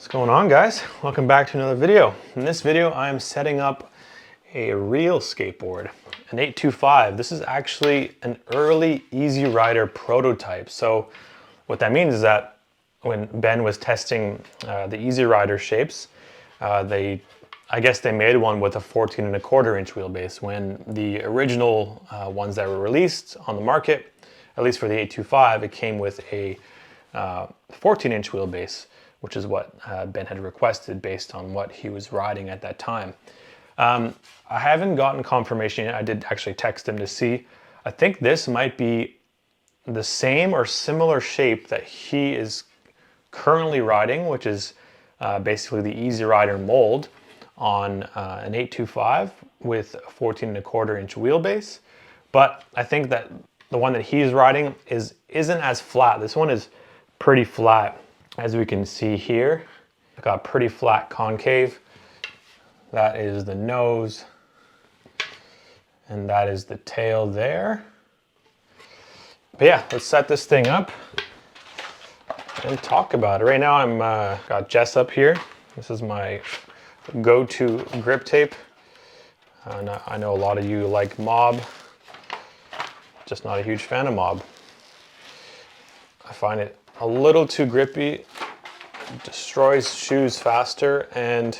What's going on, guys? Welcome back to another video. In this video, I'm setting up a real skateboard, an 825. This is actually an early Easy Rider prototype. So what that means is that when Ben was testing the Easy Rider shapes, I guess they made one with a 14.25 inch wheelbase when the original ones that were released on the market, at least for the 825, it came with a 14-inch wheelbase, which is what Ben had requested based on what he was riding at that time. I haven't gotten confirmation yet. I did actually text him to see. I think this might be the same or similar shape that he is currently riding, which is basically the Easy Rider mold on an 825 with a 14.25 inch wheelbase. But I think that the one that he's riding isn't as flat. This one is pretty flat. As we can see here, I got pretty flat concave. That is the nose, and that is the tail there. But yeah, let's set this thing up and talk about it. Right now I'm got Jess up here. This is my go-to grip tape. I know a lot of you like Mob, just not a huge fan of Mob. I find it a little too grippy, destroys shoes faster, and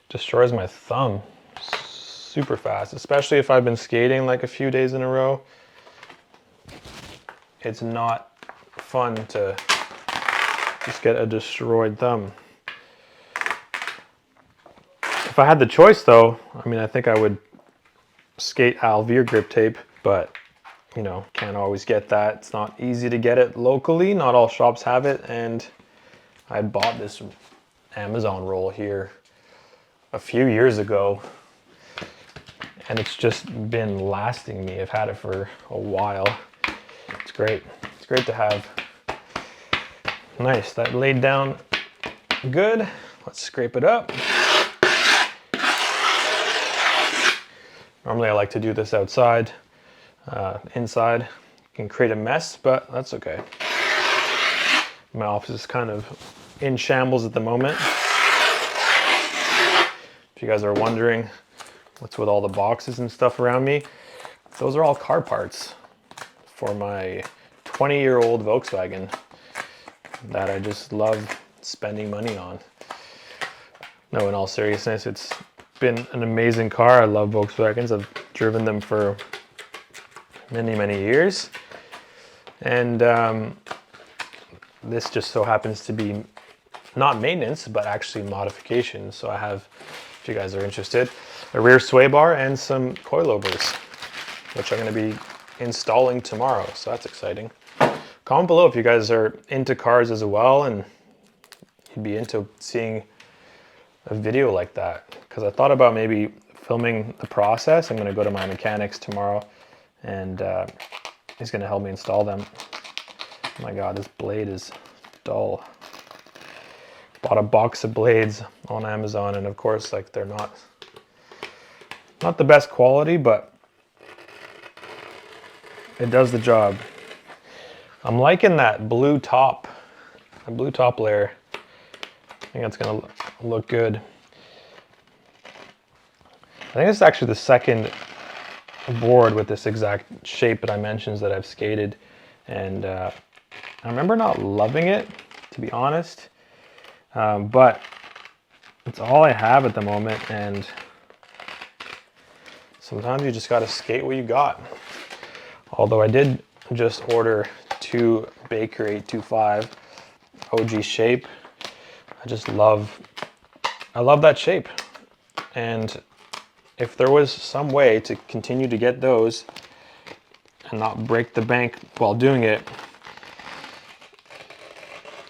destroys my thumb super fast, especially if I've been skating like a few days in a row. It's not fun to just get a destroyed thumb. If I had the choice though, I mean, I think I would skate Alvear grip tape, but you know, can't always get that. It's not easy to get it locally. Not all shops have it. And I bought this Amazon roll here a few years ago, and it's just been lasting me. I've had it for a while. It's great. It's great to have. Nice, that laid down good. Let's scrape it up. Normally I like to do this outside. Inside can create a mess, but that's okay. My office is kind of in shambles at the moment. If you guys are wondering what's with all the boxes and stuff around me, those are all car parts for my 20-year-old Volkswagen that I just love spending money on. No, in all seriousness, it's been an amazing car. I love Volkswagens. I've driven them for many years, and this just so happens to be not maintenance but actually modification. So I have, if you guys are interested, a rear sway bar and some coilovers, which I'm going to be installing tomorrow, so that's exciting. Comment below if you guys are into cars as well and you'd be into seeing a video like that, because I thought about maybe filming the process. I'm going to go to my mechanics tomorrow, and he's going to help me install them. Oh my god, this blade is dull. Bought a box of blades on Amazon, and of course, like, they're not the best quality, but it does the job. I'm liking that blue top layer. I think that's going to look good. I think this is actually the second board with this exact shape that I mentioned that I've skated, and I remember not loving it, to be honest, but it's all I have at the moment, and sometimes you just got to skate what you got. Although I did just order 2 Baker 825 OG shape. I love that shape, and if there was some way to continue to get those and not break the bank while doing it,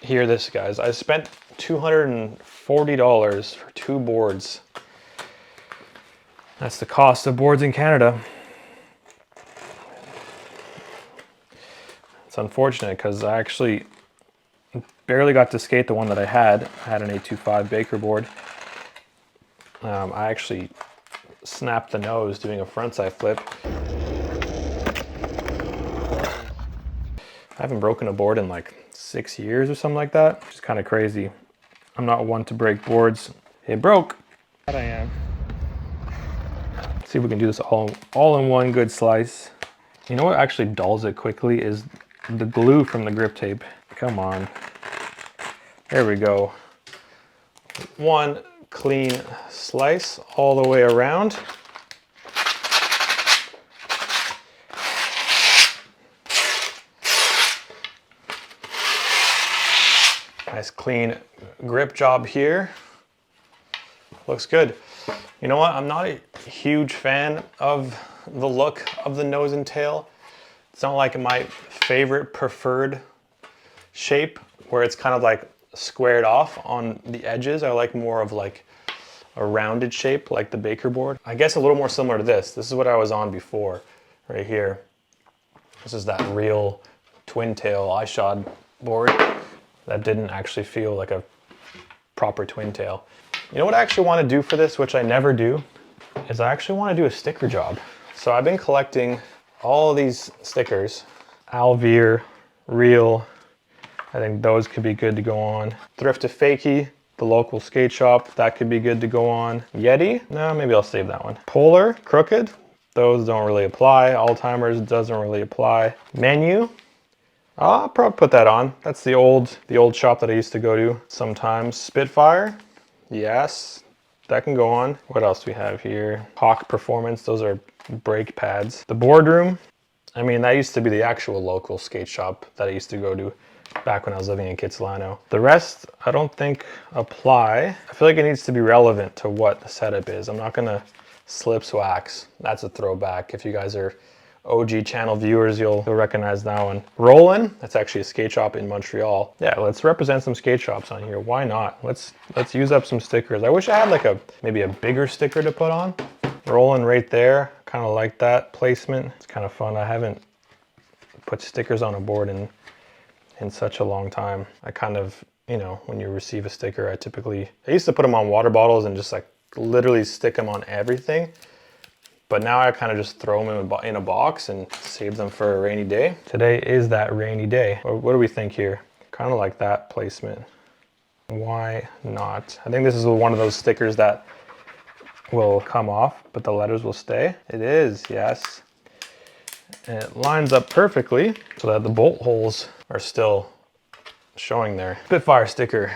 hear this, guys. I spent $240 for 2 boards. That's the cost of boards in Canada. It's unfortunate because I actually barely got to skate the one that I had. I had an 825 Baker board. I actually snapped the nose doing a frontside flip. I haven't broken a board in like 6 years or something like that, which is kind of crazy. I'm not one to break boards. It broke. That I am. Let's see if we can do this all in one good slice. You know what actually dulls it quickly is the glue from the grip tape. Come on. There we go. One clean slice all the way around. Nice clean grip job here. Looks good. You know what? I'm not a huge fan of the look of the nose and tail. It's not like my favorite preferred shape where it's kind of like squared off on the edges. I like more of like a rounded shape like the Baker board. I guess a little more similar to this. This is what I was on before, right here. This is that real twin tail iShod board that didn't actually feel like a proper twin tail. You know what I actually want to do for this, which I never do, is I actually want to do a sticker job. So I've been collecting all of these stickers. Alvear, Real, I think those could be good to go on. Thrift to Fakie, the local skate shop, that could be good to go on. Yeti, no, maybe I'll save that one. Polar, Crooked, those don't really apply. Alzheimer's doesn't really apply. Menu, I'll probably put that on. That's the old shop that I used to go to sometimes. Spitfire, yes, that can go on. What else do we have here? Hawk Performance, those are brake pads. The Boardroom, I mean, that used to be the actual local skate shop that I used to go to back when I was living in Kitsilano. The rest, I don't think apply. I feel like it needs to be relevant to what the setup is. I'm not gonna Slips Wax. That's a throwback. If you guys are OG channel viewers, you'll recognize that one. Rollin', that's actually a skate shop in Montreal. Yeah, let's represent some skate shops on here. Why not? Let's use up some stickers. I wish I had like maybe a bigger sticker to put on. Rollin' right there. Kind of like that placement. It's kind of fun. I haven't put stickers on a board in such a long time. I kind of, you know, when you receive a sticker, I used to put them on water bottles and just like literally stick them on everything. But now I kind of just throw them in a box and save them for a rainy day. Today is that rainy day. What do we think here? Kind of like that placement. Why not? I think this is one of those stickers that will come off, but the letters will stay. It is, yes. And it lines up perfectly so that the bolt holes are still showing there. Spitfire sticker,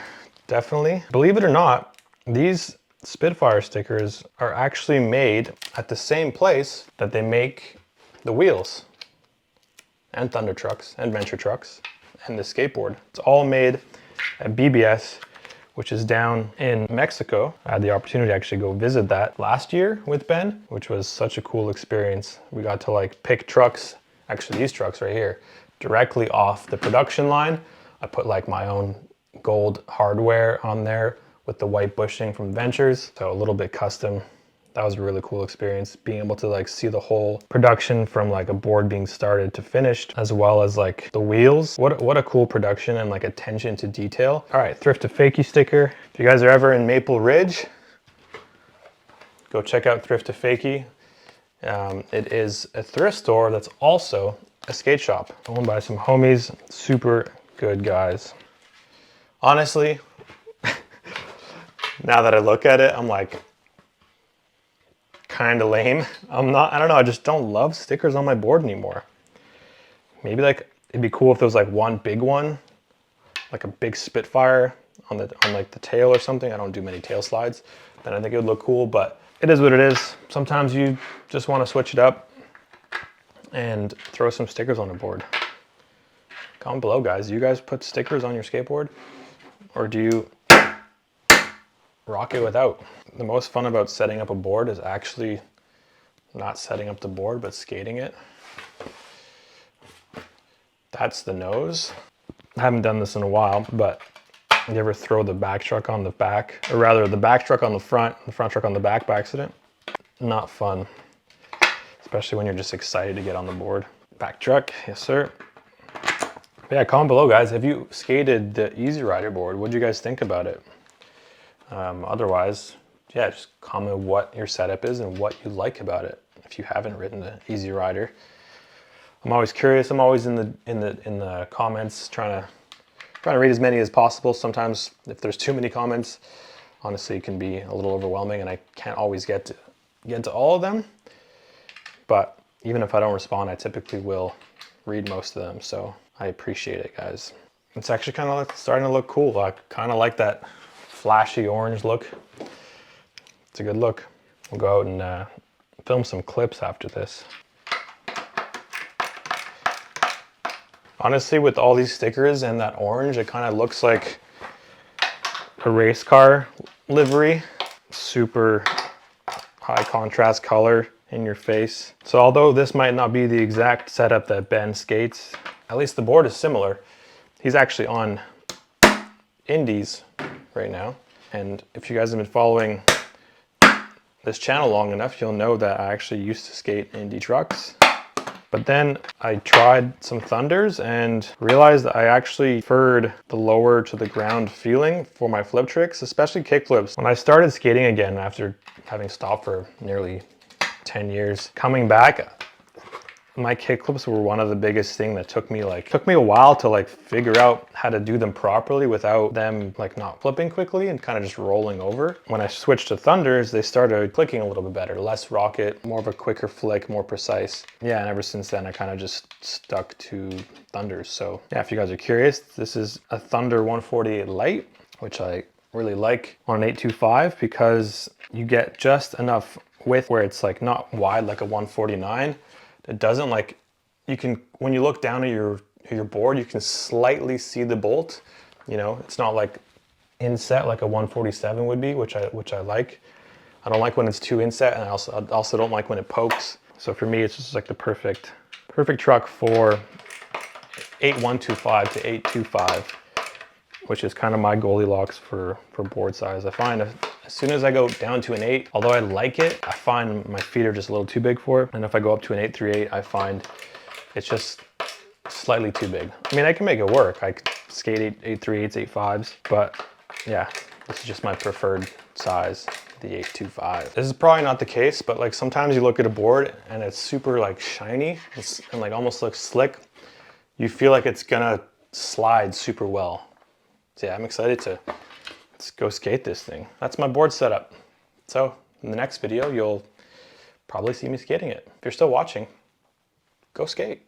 definitely. Believe it or not, these Spitfire stickers are actually made at the same place that they make the wheels and Thunder trucks and Venture trucks and the skateboard. It's all made at BBS, which is down in Mexico. I had the opportunity to actually go visit that last year with Ben, which was such a cool experience. We got to like pick trucks, actually these trucks right here, directly off the production line. I put like my own gold hardware on there with the white bushing from Ventures, so a little bit custom. That was a really cool experience, being able to like see the whole production from like a board being started to finished, as well as like the wheels. What a cool production and like attention to detail. All right, Thrift to Fakie sticker. If you guys are ever in Maple Ridge, go check out Thrift to Fakie. It is a thrift store that's also a skate shop owned by some homies, super good guys. Honestly, now that I look at it, I'm like, kind of lame. I don't know, I just don't love stickers on my board anymore. Maybe like, it'd be cool if there was like one big one, like a big Spitfire on like the tail or something. I don't do many tail slides. Then I think it would look cool, but it is what it is. Sometimes you just want to switch it up and throw some stickers on a board. Comment below, guys. Do you guys put stickers on your skateboard? Or do you rock it without? The most fun about setting up a board is actually not setting up the board, but skating it. That's the nose. I haven't done this in a while, but you ever throw the back truck on the back, or rather the back truck on the front truck on the back by accident? Not fun, especially when you're just excited to get on the board. Back truck, yes sir. But yeah, comment below, guys. Have you skated the Easy Rider board? What do you guys think about it? Otherwise, yeah, just comment what your setup is and what you like about it. If you haven't ridden the Easy Rider, I'm always curious. I'm always in the comments trying to trying to read as many as possible. Sometimes if there's too many comments, honestly, it can be a little overwhelming and I can't always get to all of them. But even if I don't respond, I typically will read most of them. So I appreciate it, guys. It's actually kind of like starting to look cool. I kind of like that flashy orange look. It's a good look. We'll go out and film some clips after this. Honestly, with all these stickers and that orange, it kind of looks like a race car livery. Super high contrast color in your face. So although this might not be the exact setup that Ben skates, at least the board is similar. He's actually on indies right now. And if you guys have been following this channel long enough, you'll know that I actually used to skate indie trucks. But then I tried some Thunders and realized that I actually preferred the lower to the ground feeling for my flip tricks, especially kick flips. When I started skating again after having stopped for nearly 10 years, coming back, my kick flips were one of the biggest thing that took me a while to figure out how to do them properly without them not flipping quickly and kind of just rolling over. When I switched to Thunders, they started clicking a little bit better, less rocket, more of a quicker flick, more precise. Yeah, and ever since then I kind of just stuck to Thunders. So yeah, if you guys are curious, this is a Thunder 148 Lite, which I really like on an 825 because you get just enough width where it's not wide like a 149. It doesn't you can, when you look down at your board, you can slightly see the bolt. You know, it's not inset like a 147 would be, which I like. I don't like when it's too inset, and I also don't like when it pokes. So for me, it's just the perfect truck for 8125 to 825, which is kind of my Goldilocks for board size. I find as soon as I go down to an 8, although I like it, I find my feet are just a little too big for it. And if I go up to an 838, I find it's just slightly too big. I mean, I can make it work. I could skate 838s, 8.5s, but yeah, this is just my preferred size, the 825. This is probably not the case, but sometimes you look at a board and it's super shiny and almost looks slick. You feel like it's gonna slide super well. So yeah, I'm excited to let's go skate this thing. That's my board setup. So in the next video, you'll probably see me skating it. If you're still watching, go skate.